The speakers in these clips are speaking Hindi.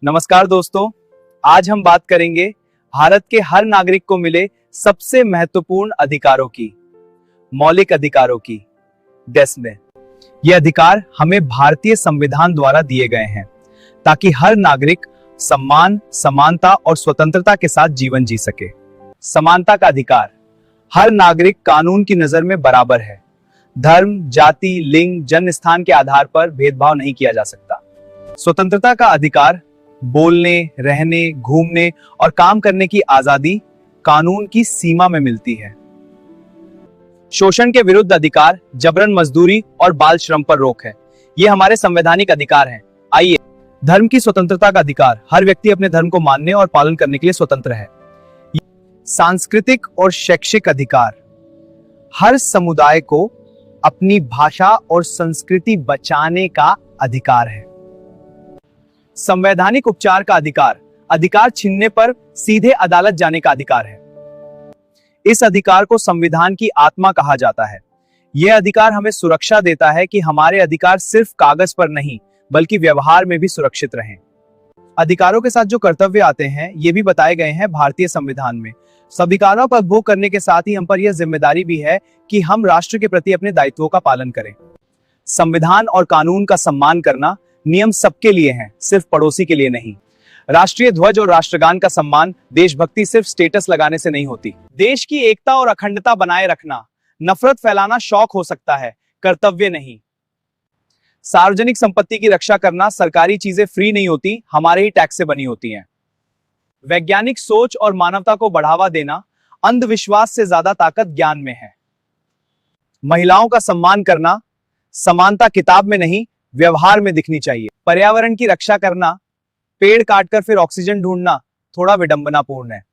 नमस्कार दोस्तों, आज हम बात करेंगे भारत के हर नागरिक को मिले सबसे महत्वपूर्ण अधिकारों की, मौलिक अधिकारों की डेस्क में। ये अधिकार हमें भारतीय संविधान द्वारा दिए गए हैं ताकि हर नागरिक सम्मान, समानता और स्वतंत्रता के साथ जीवन जी सके। समानता का अधिकार, हर नागरिक कानून की नजर में बराबर है। धर्म, जाति, लिंग, जन्म स्थान के आधार पर भेदभाव नहीं किया जा सकता। स्वतंत्रता का अधिकार, बोलने, रहने, घूमने और काम करने की आजादी कानून की सीमा में मिलती है। शोषण के विरुद्ध अधिकार, जबरन मजदूरी और बाल श्रम पर रोक है। ये हमारे संवैधानिक अधिकार हैं। आइए, धर्म की स्वतंत्रता का अधिकार, हर व्यक्ति अपने धर्म को मानने और पालन करने के लिए स्वतंत्र है। सांस्कृतिक और शैक्षिक अधिकार, हर समुदाय को अपनी भाषा और संस्कृति बचाने का अधिकार है। संवैधानिक उपचार का अधिकार, अधिकार छीनने पर सीधे अदालत जाने का अधिकार है। इस अधिकार को संविधान की आत्मा कहा जाता है। यह अधिकार हमें सुरक्षा देता है कि हमारे अधिकार सिर्फ कागज पर नहीं बल्कि व्यवहार में भी सुरक्षित रहें। अधिकारों के साथ जो कर्तव्य आते हैं, ये भी बताए गए हैं भारतीय संविधान में। अधिकारों का उपभोग करने के साथ ही हम पर यह जिम्मेदारी भी है कि हम राष्ट्र के प्रति अपने दायित्वों का पालन करें। संविधान और कानून का सम्मान करना, नियम सबके लिए हैं, सिर्फ पड़ोसी के लिए नहीं। राष्ट्रीय ध्वज और राष्ट्रगान का सम्मान, देशभक्ति सिर्फ स्टेटस लगाने से नहीं होती। देश की एकता और अखंडता बनाए रखना, नफरत फैलाना शौक हो सकता है, कर्तव्य नहीं। सार्वजनिक संपत्ति की रक्षा करना, सरकारी चीजें फ्री नहीं होती, हमारे ही टैक्स से बनी होती हैं। वैज्ञानिक सोच और मानवता को बढ़ावा देना, अंधविश्वास से ज्यादा ताकत ज्ञान में है। महिलाओं का सम्मान करना, समानता किताब में नहीं व्यवहार में दिखनी चाहिए। पर्यावरण की रक्षा करना, पेड़ काटकर फिर ऑक्सीजन ढूंढना थोड़ा विडंबनापूर्ण है।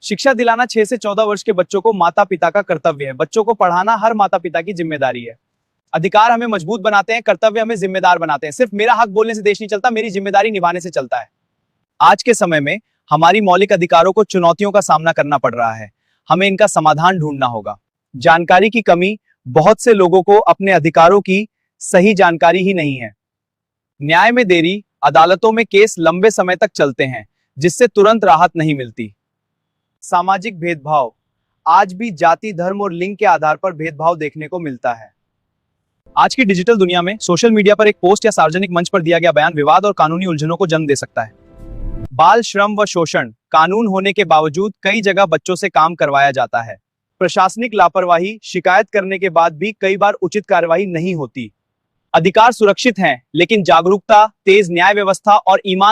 शिक्षा दिलाना, 6 से 14 वर्ष के बच्चों को माता पिता का कर्तव्य है। बच्चों को पढ़ाना हर माता पिता की जिम्मेदारी है। अधिकार हमें मजबूत बनाते हैं, कर्तव्य हमें जिम्मेदार बनाते हैं। सिर्फ मेरा हक बोलने से देश नहीं चलता, मेरी जिम्मेदारी निभाने से चलता है। आज के समय में हमारी मौलिक अधिकारों को चुनौतियों का सामना करना पड़ रहा है। हमें इनका समाधान ढूंढना होगा। जानकारी की कमी, बहुत से लोगों को अपने अधिकारों की सही जानकारी ही नहीं है। न्याय में देरी, अदालतों में केस लंबे समय तक चलते हैं जिससे तुरंत राहत नहीं मिलती। सामाजिक भेदभाव, आज भी जाति, धर्म और लिंग के आधार पर भेदभाव देखने को मिलता है। आज की डिजिटल दुनिया में सोशल मीडिया पर एक पोस्ट या सार्वजनिक मंच पर दिया गया बयान विवाद और कानूनी उलझनों को जन्म दे सकता है। बाल श्रम व शोषण, कानून होने के बावजूद कई जगह बच्चों से काम करवाया जाता है। प्रशासनिक लापरवाही, शिकायत करने के बाद भी कई बार उचित कार्रवाई नहीं होती। अधिकार सुरक्षित हैं, लेकिन जागरूकता, तेज न्याय व्यवस्था और ईमान